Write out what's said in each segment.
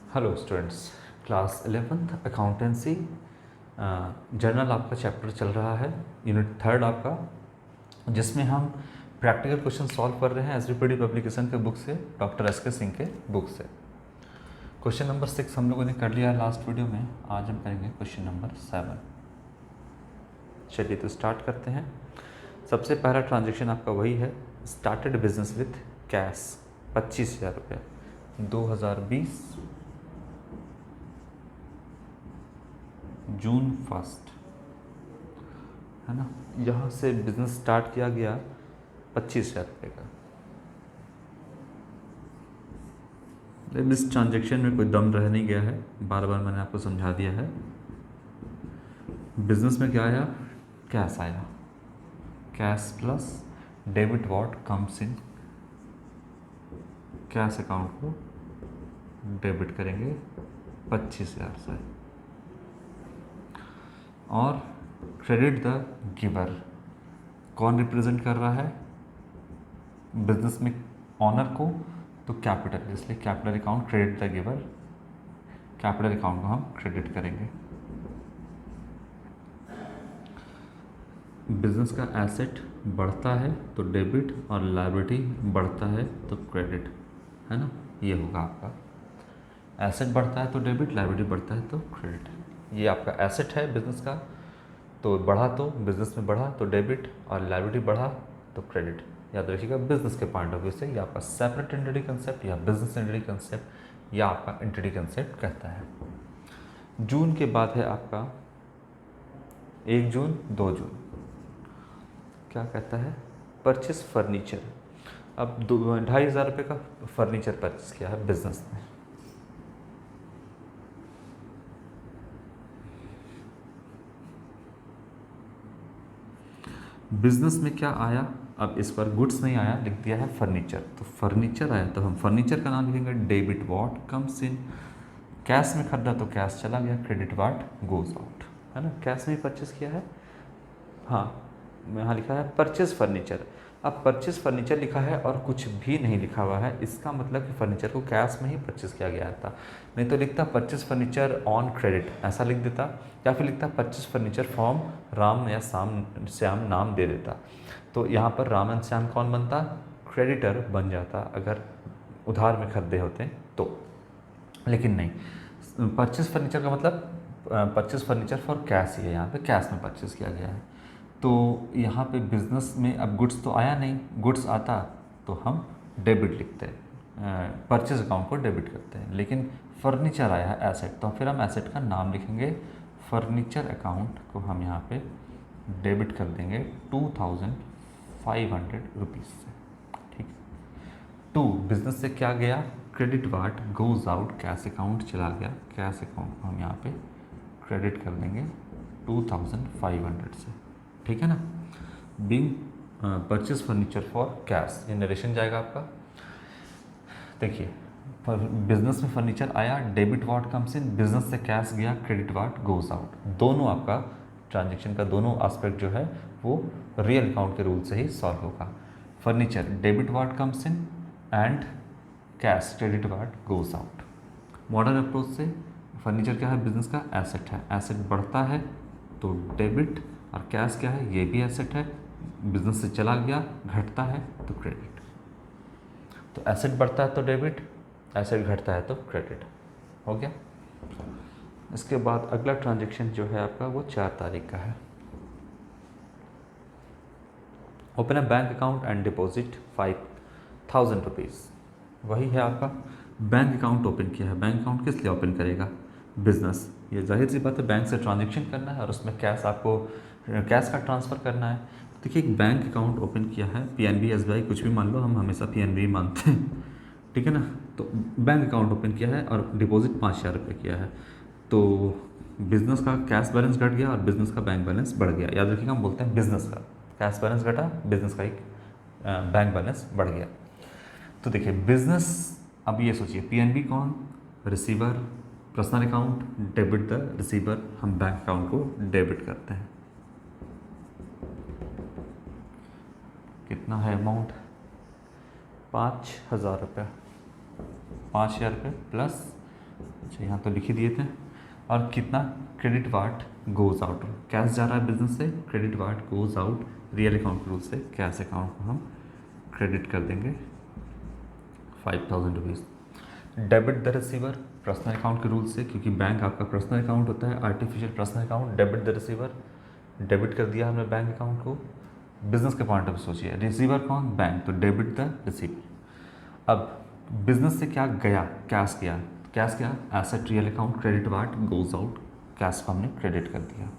Hello students, class 11th accountancy journal आपका chapter चल रहा है, यूनिट 3 आपका, जिसमें हम प्रैक्टिकल क्वेश्चन सॉल्व कर रहे हैं एसबीपीडी पब्लिकेशन के बुक से, डॉक्टर एस.के. सिंह के बुक से। क्वेश्चन नंबर 6 हम लोगों ने कर लिया लास्ट वीडियो में। आज हम करेंगे क्वेश्चन नंबर 7। चलिए तो स्टार्ट करते हैं। सबसे पहला ट्रांजेक्शन आपका वही है, स्टार्टेड बिजनेस विथ कैश 25,000 रुपये 2020 जून 1 है ना। यहाँ से बिजनेस स्टार्ट किया गया 25,000 रुपये का। लेकिन इस ट्रांजेक्शन में कोई दम रह नहीं गया है, बार बार मैंने आपको समझा दिया है। बिजनेस में क्या आया? कैश आया। Cash plus debit what comes in, cash account को डेबिट करेंगे 25,000 से, और क्रेडिट द गिवर। कौन रिप्रेजेंट कर रहा है बिजनेस में? ऑनर को, तो कैपिटल, इसलिए capital account credit the giver, capital account को हम क्रेडिट करेंगे। बिजनेस का एसेट बढ़ता है तो डेबिट, और लायबिलिटी बढ़ता है तो क्रेडिट, है ना। ये होगा आपका एसेट बढ़ता है तो डेबिट, लायबिलिटी बढ़ता है तो क्रेडिट। ये आपका एसेट है बिजनेस का, तो बढ़ा तो बिजनेस में बढ़ा तो डेबिट, और लायबिलिटी बढ़ा तो क्रेडिट। याद रखिएगा, बिजनेस के पॉइंट ऑफ व्यू से या आपका सेपरेट एंटिटी कंसेप्ट या बिजनेस एंटिटी कंसेप्ट या आपका एंटिटी कंसेप्ट कहता है। जून के बाद है आपका 1 जून 2 जून। क्या कहता है? Purchase furniture. अब 2,500 रुपये का फर्नीचर परचेस किया है बिजनेस ने। बिजनेस में क्या आया? अब इस पर गुड्स नहीं आया, लिख दिया है फर्नीचर। तो फर्नीचर आया तो हम फर्नीचर का नाम लिखेंगे debit what comes in. Cash में खरीदा तो कैश चला गया, क्रेडिट व्हाट गोज आउट, है ना। कैश में परचेस किया है, हाँ, यहाँ लिखा है परचेस फर्नीचर। अब परचेस फर्नीचर लिखा है और कुछ भी नहीं लिखा हुआ है, इसका मतलब कि फर्नीचर को कैश में ही परचेस किया गया था। नहीं तो लिखता परचेस फर्नीचर ऑन क्रेडिट, ऐसा लिख देता, या फिर लिखता परचेस फर्नीचर फ्रॉम राम या श्याम नाम दे देता। तो यहाँ पर राम एंड श्याम कौन बनता? क्रेडिटर बन जाता, अगर उधार में खरीदे होते तो। लेकिन नहीं, परचेस फर्नीचर का मतलब परचेस फर्नीचर फॉर कैश ही है, यहाँ पे कैश में परचेस किया गया है। तो यहाँ पे बिजनेस में अब गुड्स तो आया नहीं, गुड्स आता तो हम डेबिट लिखते हैं, परचेज अकाउंट को डेबिट करते हैं। लेकिन फर्नीचर आया है एसेट, तो फिर हम एसेट का नाम लिखेंगे, फर्नीचर अकाउंट को हम यहाँ पे डेबिट कर देंगे 2,500 रुपीज़ से, ठीक। टू बिजनेस से क्या गया? Credit what goes out, cash account चला गया, कैश अकाउंट को हम यहाँ पे क्रेडिट कर देंगे 2,500 से, ठीक है ना। Being purchase furniture for cash, ये नरेशन जाएगा आपका। देखिए, बिजनेस में फर्नीचर आया, debit watt comes in, business से कैश गया, क्रेडिट वाट गोज आउट। दोनों आपका ट्रांजेक्शन का दोनों एस्पेक्ट जो है वो रियल अकाउंट के रूल से ही सॉल्व होगा। Furniture debit watt comes in and cash credit what goes out. Modern approach से फर्नीचर क्या है? बिजनेस का एसेट है, एसेट बढ़ता है तो डेबिट, और कैश क्या है? ये भी एसेट है, बिजनेस से चला गया, घटता है तो क्रेडिट। तो एसेट बढ़ता है तो डेबिट, एसेट घटता है तो क्रेडिट, हो गया। इसके बाद अगला ट्रांजेक्शन जो है आपका वो 4 तारीख का है। Open a bank account and deposit 5,000 rupees. वही है आपका, बैंक अकाउंट ओपन किया है। बैंक अकाउंट किस लिए ओपन करेगा? बिजनेस, ये जाहिर सी बात है, बैंक से ट्रांजेक्शन करना है और उसमें कैश आपको कैश का ट्रांसफ़र करना है। देखिए, एक बैंक अकाउंट ओपन किया है, पीएनबी, एसबीआई, कुछ भी मान लो, हम हमेशा पीएनबी मानते हैं, ठीक है ना। तो बैंक अकाउंट ओपन किया है और डिपॉजिट 5,000 रुपये किया है, तो बिजनेस का कैश बैलेंस घट गया और बिजनेस का बैंक बैलेंस बढ़ गया। याद रखिएगा, हम बोलते हैं बिजनेस का कैश बैलेंस घटा, बिजनेस का एक बैंक बैलेंस बढ़ गया। तो देखिए बिजनेस, अब ये सोचिए, पीएनबी कौन? Receiver, personal account, debit the receiver, हम बैंक अकाउंट को डेबिट करते हैं। कितना है अमाउंट? 5,000 रुपये, 5,000 रुपये प्लस अच्छा यहाँ तो लिख ही दिए थे। और कितना, credit what goes out, cash जा रहा है बिजनेस से, credit what goes out real account के रूल से कैश अकाउंट को हम क्रेडिट कर देंगे 5000 rupees. Debit the receiver personal account के रूल से, क्योंकि बैंक आपका पर्सनल अकाउंट होता है, artificial personal account, debit the receiver, debit कर दिया हमने बैंक अकाउंट को। बिजनेस के पॉइंट ऑफ व्यू सोचिए, रिसीवर कौन, बैंक, तो डेबिट द रिसीवर। अब बिजनेस से क्या गया, कैश गया, कैश क्या, asset real account, credit what goes out, cash को हमने क्रेडिट कर दिया।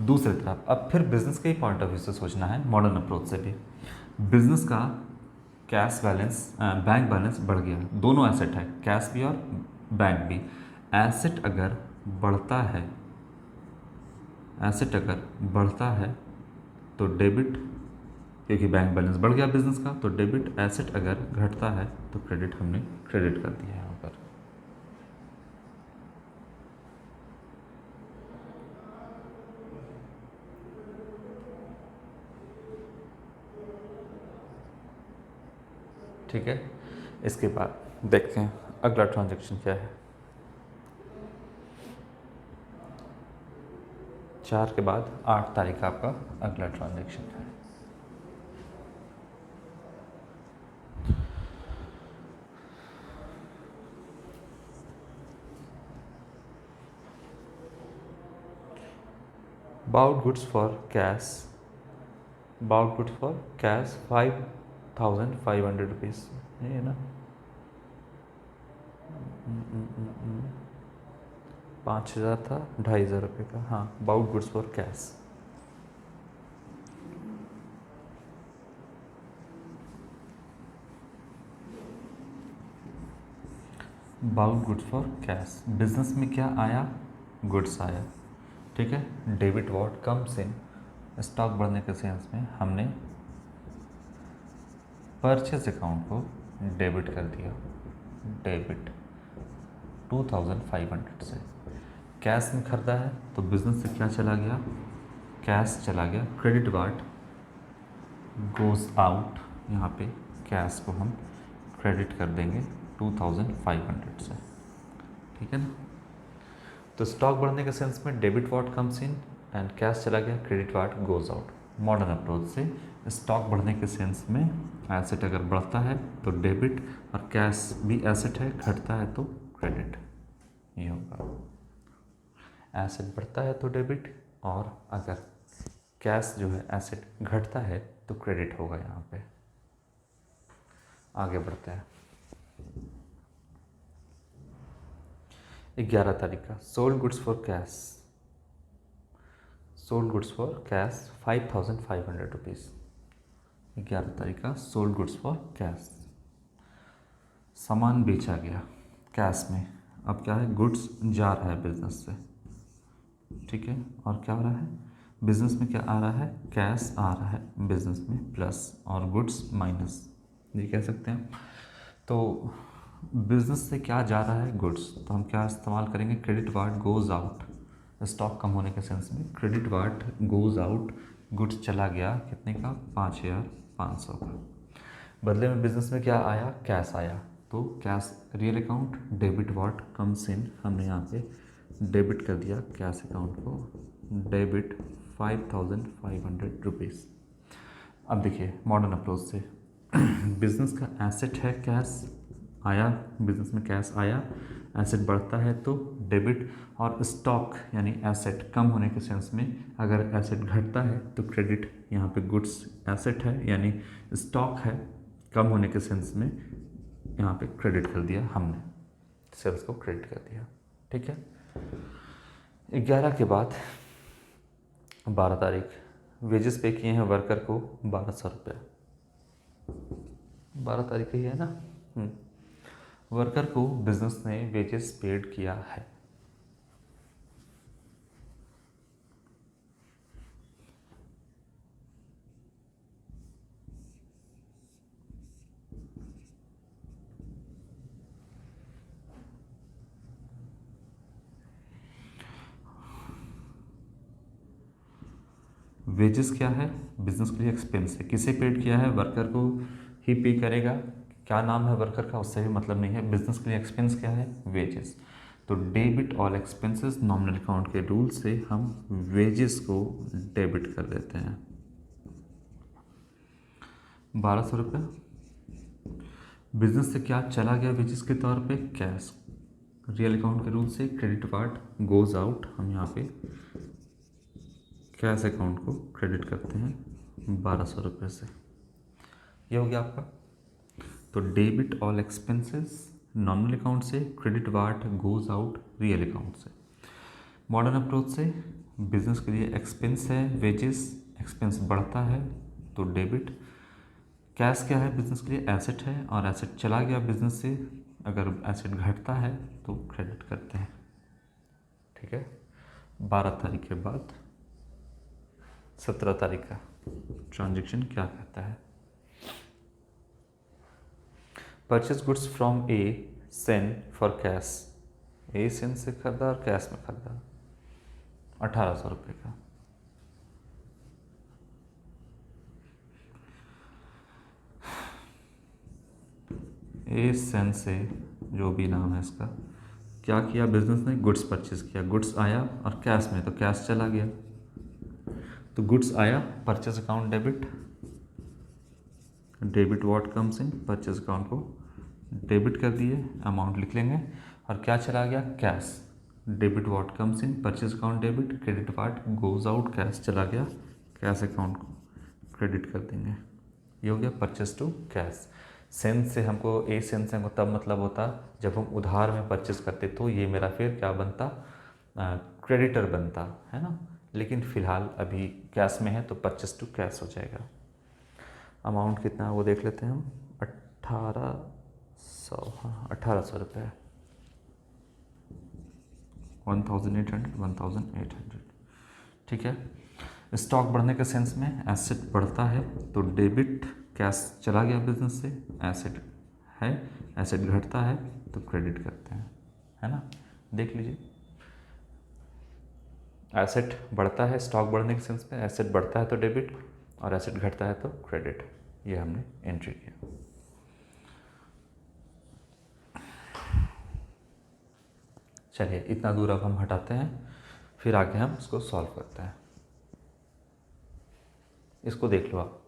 दूसरी तरफ अब फिर बिजनेस के ही पॉइंट ऑफ व्यू से सोचना है, मॉडर्न अप्रोच से भी। बिजनेस का कैश बैलेंस, बैंक बैलेंस बढ़ गया, दोनों एसेट है, कैश भी और बैंक भी। एसेट अगर बढ़ता है, एसेट अगर बढ़ता है तो डेबिट, क्योंकि बैंक बैलेंस बढ़ गया बिजनेस का तो डेबिट, एसेट अगर घटता है तो क्रेडिट, हमने क्रेडिट कर दिया है यहाँ पर। ठीक है, इसके बाद देखते हैं अगला ट्रांजैक्शन क्या है। 4 के बाद 8 तारीख आपका अगला ट्रांजैक्शन है। Bought goods for cash, bought goods for cash 5500 rupees, ये है ना, 5000 था, 2500 रुपये का, हाँ, bought goods for cash. Bought goods for cash, business में क्या आया, गुड्स आया, ठीक है। Debit what comes in, stock बढ़ने के सेंस में हमने परचेज अकाउंट को डेबिट कर दिया, डेबिट 2500 से। कैश में खरीदा है तो बिजनेस से क्या चला गया, कैश चला गया, क्रेडिट वाट गोज आउट, यहाँ पे कैश को हम क्रेडिट कर देंगे 2500 से, ठीक है ना। तो स्टॉक बढ़ने के सेंस में debit watt comes in and cash चला गया, credit what goes out. Modern approach से स्टॉक बढ़ने के सेंस में एसेट अगर बढ़ता है तो डेबिट, और कैश भी एसेट है, घटता है तो क्रेडिट, ये होगा। एसेट बढ़ता है तो डेबिट, और अगर कैश जो है एसेट घटता है तो क्रेडिट होगा यहाँ पे। आगे बढ़ते हैं। 11 तारीख का sold goods for cash, sold goods for cash 5500 rupees. 11 तारीख का सोल्ड गुड्स फॉर कैश, सामान बेचा गया कैश में। अब क्या है, गुड्स जा रहा है बिजनेस से, ठीक है, और क्या हो रहा है, बिजनेस में क्या आ रहा है, कैश आ रहा है बिजनेस में प्लस, और गुड्स माइनस, ये कह सकते हैं। तो बिजनेस से क्या जा रहा है, गुड्स, तो हम क्या इस्तेमाल करेंगे, credit what goes out, stock कम होने के सेंस में credit what goes out, goods चला गया कितने का, 5500 का। बदले में बिजनेस में क्या आया, कैश आया, तो cash real account, debit watt comes in, हमने यहाँ पे डेबिट कर दिया कैश अकाउंट को, डेबिट 5500 रुपीज़। अब देखिए मॉडर्न अप्रोच से बिजनेस का एसेट है कैश आया, बिजनेस में कैश आया, एसेट बढ़ता है तो डेबिट, और स्टॉक यानी एसेट कम होने के सेंस में अगर एसेट घटता है तो क्रेडिट, यहाँ पे गुड्स एसेट है यानी स्टॉक है, कम होने के सेंस में यहाँ पे क्रेडिट कर दिया हमने, सेल्स को क्रेडिट कर दिया, ठीक है। 11 के बाद 12 तारीख, वेजेस पे किए हैं वर्कर को 1200 रुपये, 12 तारीख ही है ना। वर्कर को बिजनेस ने वेजेस पेड किया है, वेजेस क्या है, बिजनेस के लिए एक्सपेंस है, किसे पेड किया है, वर्कर को ही पे करेगा, क्या नाम है वर्कर का उससे भी मतलब नहीं है, बिजनेस के लिए एक्सपेंस क्या है, वेजेस। तो debit all expenses nominal account के रूल से हम वेजेस को डेबिट कर देते हैं। 1200 रुपये बिजनेस से क्या चला गया वेजेस के तौर पे? कैश। रियल अकाउंट के रूल से क्रेडिट पार्ट गोज आउट, हम यहाँ पे कैश अकाउंट को क्रेडिट करते हैं 1200 रुपये से। ये हो गया आपका। तो debit all expenses nominal account से, credit what goes out real account से। मॉडर्न अप्रोच से बिजनेस के लिए एक्सपेंस है वेजेस, एक्सपेंस बढ़ता है तो डेबिट। कैश क्या है बिजनेस के लिए? एसेट है, और एसेट चला गया बिजनेस से, अगर एसेट घटता है तो क्रेडिट करते हैं। ठीक है। 12 तारीख के बाद 17 तारीख का ट्रांजैक्शन क्या कहता है? Purchase goods from a Sen for cash. A Sen से खरीदा और कैश में खरीदा 1800 रुपये का। ए सेन से, जो भी नाम है इसका, क्या किया बिजनेस ने? गुड्स परचेज किया। गुड्स आया और कैश में, तो कैश चला गया, तो गुड्स आया, purchase account debit. Debit what comes in, purchase account को डेबिट कर दिए, अमाउंट लिख लेंगे। और क्या चला गया? Cash. Debit what comes in, purchase account debit, credit what goes out, cash चला गया, कैश अकाउंट को क्रेडिट कर देंगे। ये हो गया परचेज टू कैश। सेंस से हमको, ए सेंस से हमको तब मतलब होता जब हम उधार में परचेज करते, तो ये मेरा फिर क्या बनता? क्रेडिटर बनता है ना। लेकिन फ़िलहाल अभी कैश में है तो परचेज टू कैश हो जाएगा। अमाउंट कितना है वो देख लेते हैं हम। 1800, हाँ 1800 रुपये। 1800। ठीक है। स्टॉक बढ़ने के सेंस में एसेट बढ़ता है तो डेबिट, कैश चला गया बिजनेस से, एसेट है, एसेट घटता है तो क्रेडिट करते हैं, है ना। देख लीजिए, एसेट बढ़ता है स्टॉक बढ़ने के सेंस में, एसेट बढ़ता है तो डेबिट और एसेट घटता है तो क्रेडिट। ये हमने एंट्री किया। चलिए इतना दूर अब हम हटाते हैं, फिर आगे हम इसको सॉल्व करते हैं। इसको देख लो आप।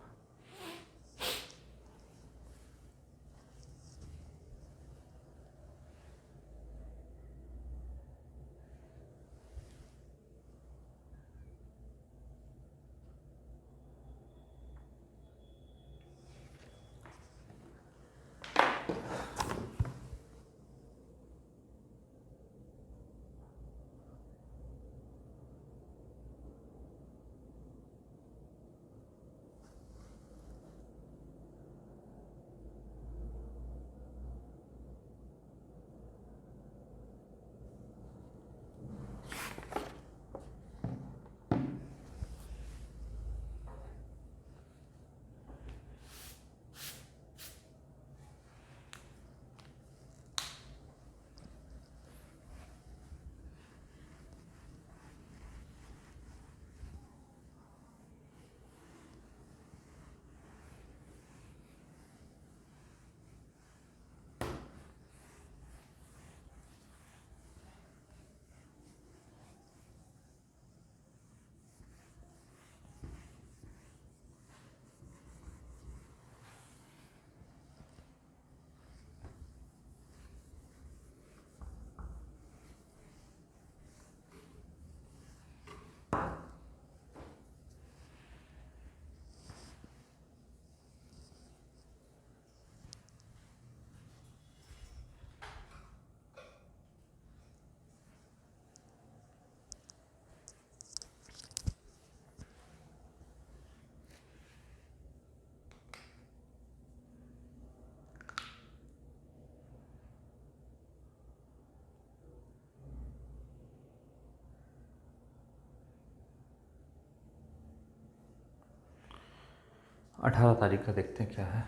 अठारह तारीख का देखते हैं क्या है।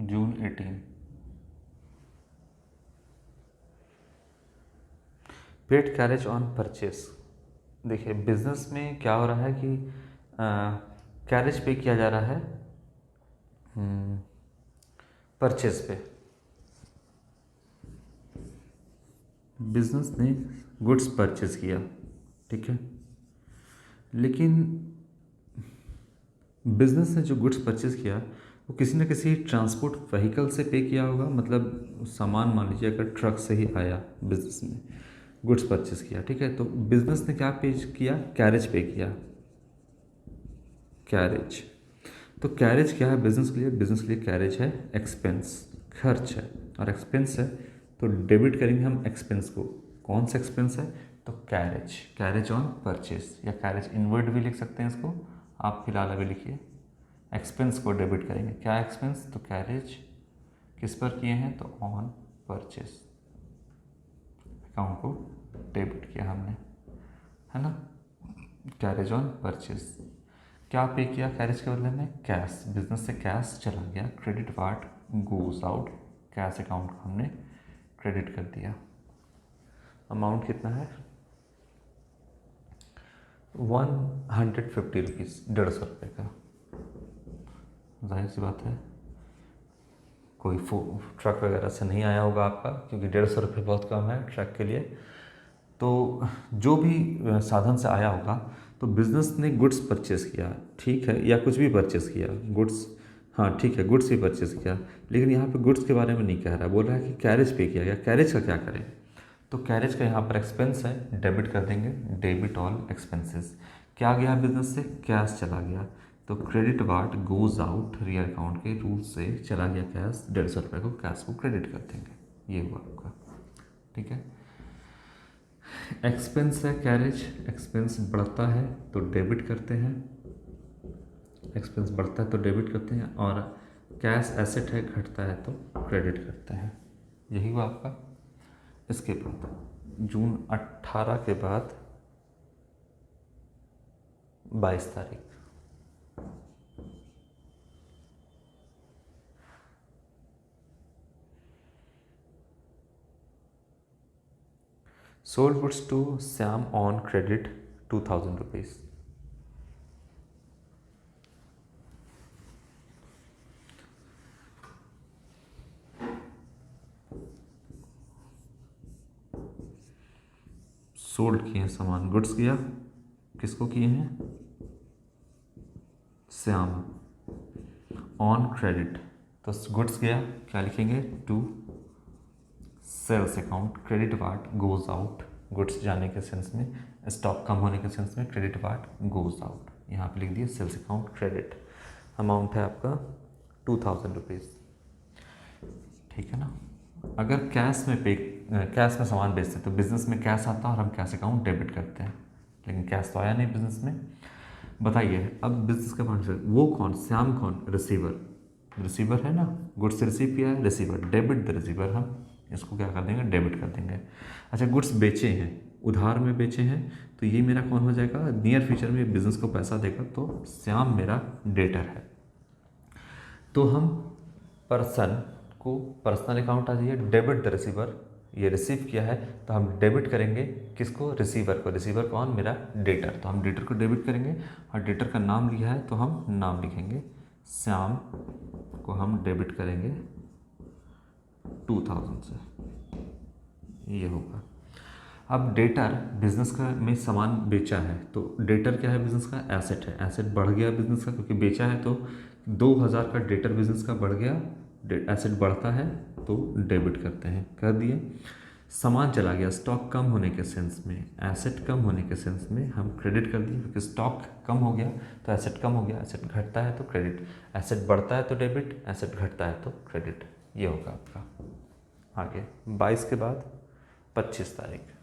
जून 18। Paid carriage on purchase. देखिए बिजनेस में क्या हो रहा है कि कैरेज पे किया जा रहा है परचेज पे बिजनेस ने गुड्स परचेज किया, ठीक है, लेकिन बिजनेस ने जो गुड्स परचेज किया वो किसी न किसी ट्रांसपोर्ट व्हीकल से पे किया होगा। मतलब सामान मान लीजिए अगर ट्रक से ही आया, बिजनेस ने गुड्स परचेज किया, ठीक है, तो बिजनेस ने क्या पे किया, कैरेज पे किया, कैरेज। तो कैरेज क्या है बिजनेस के लिए, बिजनेस के लिए कैरेज है एक्सपेंस, खर्च है, और एक्सपेंस है तो डेबिट करेंगे हम एक्सपेंस को। कौन सा एक्सपेंस है, तो कैरेज, कैरेज ऑन परचेज, या कैरेज इनवर्ड भी लिख सकते हैं इसको, आप फिलहाल अभी लिखिए। एक्सपेंस को डेबिट करेंगे, क्या एक्सपेंस, तो कैरेज किस पर किए हैं, तो ऑन परचेज, अकाउंट को डेबिट किया हमने, है ना, कैरेज ऑन परचेज। क्या पे किया कैरेज के बदले में, कैश, बिजनेस से कैश चला गया, credit what goes out, cash account को हमने क्रेडिट कर दिया। अमाउंट कितना है, 150 रुपीज़, 150 रुपये का। जाहिर सी बात है कोई ट्रक वगैरह से नहीं आया होगा आपका, क्योंकि 150 रुपये बहुत कम है ट्रक के लिए। तो जो भी साधन से आया होगा, तो बिज़नेस ने गुड्स परचेज़ किया, ठीक है, या कुछ भी परचेज़ किया, गुड्स, हाँ ठीक है, गुड्स भी परचेज़ किया, लेकिन यहाँ पे गुड्स के बारे में नहीं कह रहा, बोल रहा है कि कैरेज पे किया गया। कैरेज का क्या करें, तो कैरेज का यहाँ पर एक्सपेंस है, डेबिट कर देंगे, डेबिट ऑल एक्सपेंसेस। क्या गया बिजनेस से, कैश चला गया, तो credit what goes out, real account के रूल से चला गया कैश, 150 रुपये को कैश को क्रेडिट कर देंगे, ये हुआ आपका, ठीक है। एक्सपेंस है कैरेज, एक्सपेंस बढ़ता है तो डेबिट करते हैं, एक्सपेंस बढ़ता है तो डेबिट करते हैं, और कैश एसेट है, घटता है तो क्रेडिट करते हैं, यही हुआ आपका। इसके बाद जून 18 के बाद 22 तारीख, sold goods to Shyam on credit 2000 rupees. Sold किए हैं सामान, गुड्स किया, किसको किए हैं, श्याम, ऑन क्रेडिट, तो गुड्स गया, क्या लिखेंगे, to sales account, credit what goes out, goods जाने के सेंस में, स्टॉक कम होने के सेंस में क्रेडिट वाट गोज आउट, यहाँ पे लिख दिए सेल्स अकाउंट क्रेडिट। अमाउंट है आपका 2000 रुपीज़, ठीक है ना। अगर कैश में सामान बेचते तो बिजनेस में कैश आता और हम कैश अकाउंट डेबिट करते हैं, लेकिन कैश तो आया नहीं बिजनेस में। बताइए अब बिजनेस का पॉइंट से वो कौन, श्याम कौन, रिसीवर, रिसीवर है ना, गुड्स रिसीव किया है, रिसीवर, डेबिट द रिसीवर, हम इसको क्या कर देंगे, डेबिट कर देंगे। अच्छा गुड्स बेचे हैं, उधार में बेचे हैं, तो ये मेरा कौन हो जाएगा, नियर फ्यूचर में बिजनेस को पैसा देगा, तो श्याम मेरा डेटर है। तो हम पर्सन को पर्सनल अकाउंट आ जाइए, डेबिट द रिसीवर, ये रिसीव किया है तो हम डेबिट करेंगे किसको, रिसीवर को, रिसीवर कौन, मेरा डेटर, तो हम डेटर को डेबिट करेंगे, और डेटर का नाम लिया है तो हम नाम लिखेंगे, श्याम को हम डेबिट करेंगे 2000 से, ये होगा। अब डेटर बिजनेस का में सामान बेचा है, तो डेटर क्या है, बिजनेस का एसेट है, एसेट बढ़ गया बिजनेस का, क्योंकि बेचा है तो 2000 का डेटर बिजनेस का बढ़ गया, एसेट बढ़ता है तो डेबिट करते हैं, कर दिए। सामान चला गया, स्टॉक कम होने के सेंस में, एसेट कम होने के सेंस में हम क्रेडिट कर दिए, क्योंकि स्टॉक कम हो गया तो एसेट कम हो गया, एसेट घटता है तो क्रेडिट, एसेट बढ़ता है तो डेबिट, एसेट घटता है तो क्रेडिट, ये होगा आपका। आगे 22 के बाद 25 तारीख,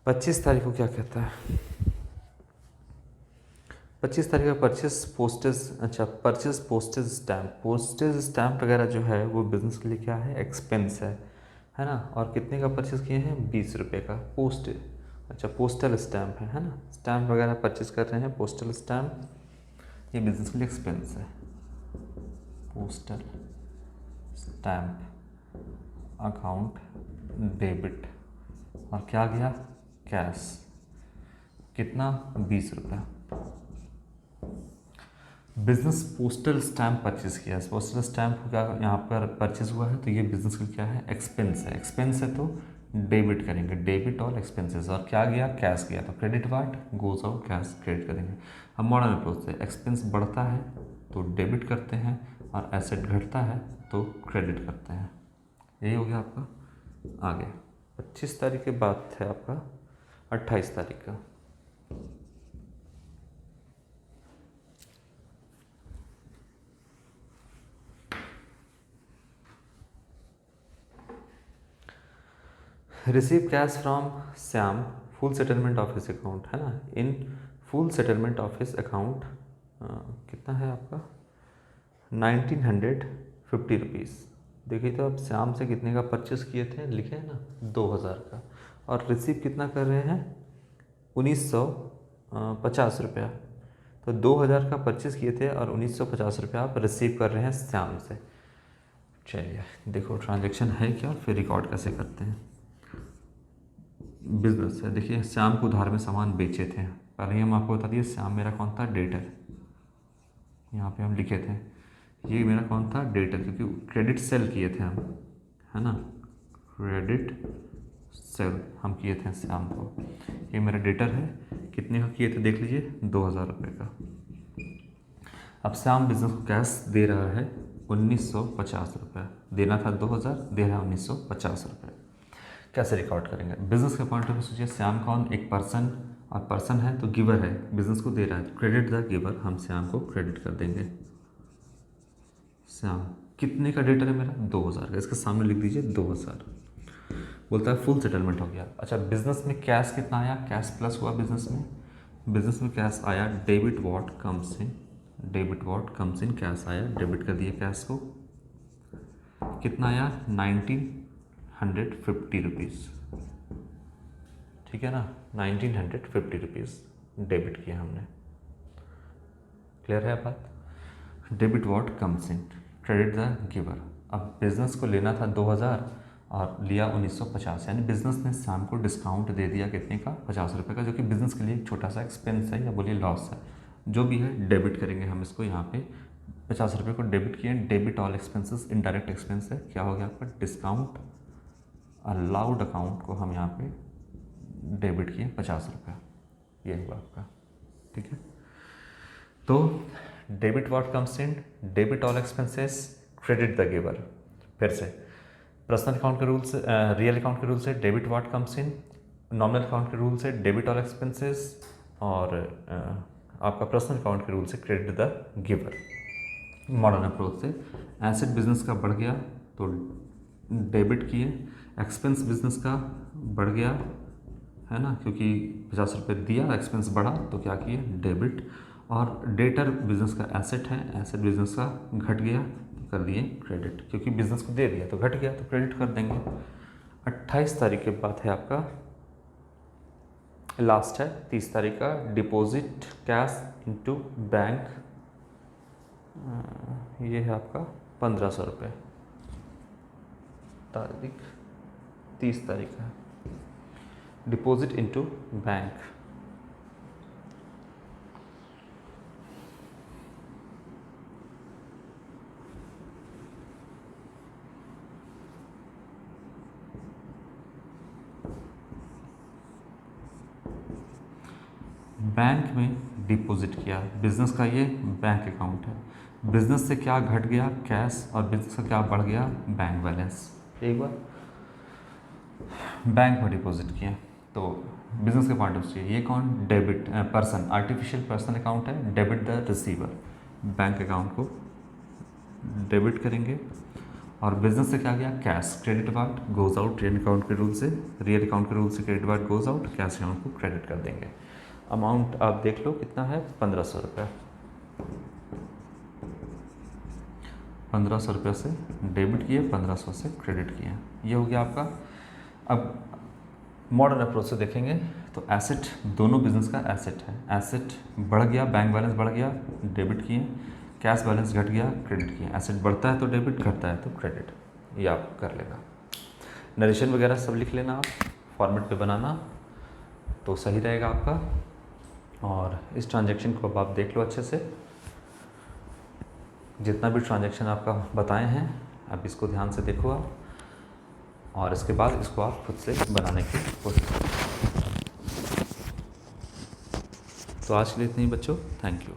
पच्चीस तारीख को क्या कहता है, 25 तारीख का परचेस पोस्टेज, अच्छा purchase postage stamp, postage stamp वगैरह जो है वो बिजनेस के लिए क्या है, एक्सपेंस है, है ना। और कितने का परचेस किए हैं, 20 रुपये का। पोस्ट, अच्छा पोस्टल स्टैम्प है ना, स्टैम्प वगैरह परचेस कर रहे हैं, पोस्टल स्टैम्प, ये बिजनेस के लिए एक्सपेंस है। पोस्टल स्टैम्प अकाउंट डेबिट, और क्या गया, कैश, कितना, 20 रुपये। बिजनेस पोस्टल स्टैम्प परचेज किया, पोस्टल स्टैम्प का यहाँ पर परचेज हुआ है, तो ये बिजनेस का क्या है, एक्सपेंस है। एक्सपेंस है तो डेबिट करेंगे, डेबिट ऑल एक्सपेंसेस। और क्या गया, कैश गया, तो credit what goes out, cash credit करेंगे। अब मॉडर्न अप्रोच से एक्सपेंस बढ़ता है तो डेबिट करते हैं, और एसेट घटता है तो क्रेडिट करते हैं। यही हो गया आपका। आगे 25 तारीख के बाद है आपका 28 तारीख का। Receive cash from Shyam, full settlement of his account, है ना। In full settlement of his account कितना है आपका, 1950 रुपीज़। देखिए तो आप श्याम से कितने का परचेस किए थे, लिखे हैं ना 2000 का, और रिसीव कितना कर रहे हैं, 1950 रुपया। तो 2000 का परचेस किए थे और 1950 रुपया आप रिसीव कर रहे हैं श्याम से। चलिए देखो ट्रांजैक्शन है क्या, फिर रिकॉर्ड कैसे करते हैं। बिजनेस है, देखिए श्याम को उधार में सामान बेचे थे, पहले ही हम आपको बता दिए श्याम मेरा कौन था, डेटर। यहाँ पे हम लिखे थे ये मेरा कौन था, डेटर, क्योंकि क्रेडिट सेल किए थे हम, है ना, क्रेडिट सेल हम किए थे श्याम को। ये मेरा डेटर है, कितने का किए थे देख लीजिए, 2000 रुपये का। अब श्याम बिजनेस को कैश दे रहा है 1950 रुपये, देना था 2000, दे रहा है 1950 रुपये। कैसे रिकॉर्ड करेंगे, बिजनेस के पॉइंट ऑफ व्यू सोचिए, श्याम कौन, एक पर्सन, और पर्सन है तो गिवर है, बिजनेस को दे रहा है, क्रेडिट द गिवर, हम श्याम को क्रेडिट कर देंगे। श्याम कितने का डेटर है मेरा, 2000 का, इसके सामने लिख दीजिए 2000। बोलता है फुल सेटलमेंट हो गया। अच्छा बिजनेस में कैश कितना आया, कैश प्लस हुआ बिजनेस में कैश आया, debit what comes in, debit what comes in, cash आया, डेबिट कर दिए कैश को, कितना आया, 1950 रुपीज़, ठीक है ना, 1950 रुपीज़ डेबिट किया हमने। क्लियर है बात। Debit what comes in, credit the giver. अब बिजनेस को लेना था 2000 और लिया 1950, यानी बिजनेस ने श्याम को डिस्काउंट दे दिया कितने का, 50 रुपये का, जो कि बिजनेस के लिए एक छोटा सा एक्सपेंस है या बोलिए लॉस है, जो भी है डेबिट करेंगे हम इसको। यहाँ पे 50 रुपये को डेबिट किए, debit all expenses, indirect expense है, क्या हो गया आपका, डिस्काउंट अलाउड अकाउंट को हम यहाँ पे डेबिट किए 50 रुपये, ये हुआ आपका, ठीक है। तो debit what comes in, debit all expenses, credit the giver. फिर से पर्सनल अकाउंट के रूल से, रियल अकाउंट के रूल से debit what comes in, nominal account के रूल से डेबिट ऑल एक्सपेंसेस, और आपका पर्सनल अकाउंट के रूल से credit the giver. Modern approach से एसेट बिजनेस का बढ़ गया तो डेबिट किए, एक्सपेंस बिजनेस का बढ़ गया, है ना, क्योंकि 50 रुपये दिया, एक्सपेंस बढ़ा तो क्या किए, डेबिट। और डेटर बिजनेस का एसेट है, एसेट बिजनेस का घट गया तो कर दिए क्रेडिट, क्योंकि बिजनेस को दे दिया तो घट गया तो क्रेडिट कर देंगे। 28 तारीख के बाद है आपका लास्ट है 30 तारीख का, डिपॉजिट कैश इनटू बैंक, ये है आपका 1500 रुपये, तारीख 30 तारीख है, डिपॉजिट इनटू बैंक। बैंक में डिपॉजिट किया, बिजनेस का ये बैंक अकाउंट है, बिजनेस से क्या घट गया, कैश, और बिजनेस का क्या बढ़ गया, बैंक बैलेंस। एक बार बैंक में डिपॉजिट किया तो बिजनेस के पॉइंट ऑफ व्यू ये कौन, debit person, artificial person account है, debit the receiver, bank account को डेबिट करेंगे। और बिजनेस से क्या गया, cash, credit what goes out, real account के रूल से, रियल अकाउंट के रूल से credit what goes out, cash account को क्रेडिट कर देंगे। अमाउंट आप देख लो कितना है, 1500 रुपये। 1500 रुपये से डेबिट किए, 1500 से क्रेडिट किए। ये हो गया आपका। अब मॉडर्न अप्रोच से देखेंगे तो एसेट, दोनों बिजनेस का एसेट है, एसेट बढ़ गया, बैंक बैलेंस बढ़ गया, डेबिट किए, कैश बैलेंस घट गया, क्रेडिट किए। एसेट बढ़ता है तो डेबिट, घटता है तो क्रेडिट, ये आप कर लेना। नरेशन वगैरह सब लिख लेना आप, फॉर्मेट पे बनाना तो सही रहेगा आपका। और इस ट्रांजैक्शन को अब आप देख लो अच्छे से, जितना भी ट्रांजैक्शन आपका बताए हैं अब इसको ध्यान से देखो आप, और इसके बाद इसको आप खुद से बनाने की कोशिश करो। तो आज के लिए इतनी ही बच्चों, थैंक यू।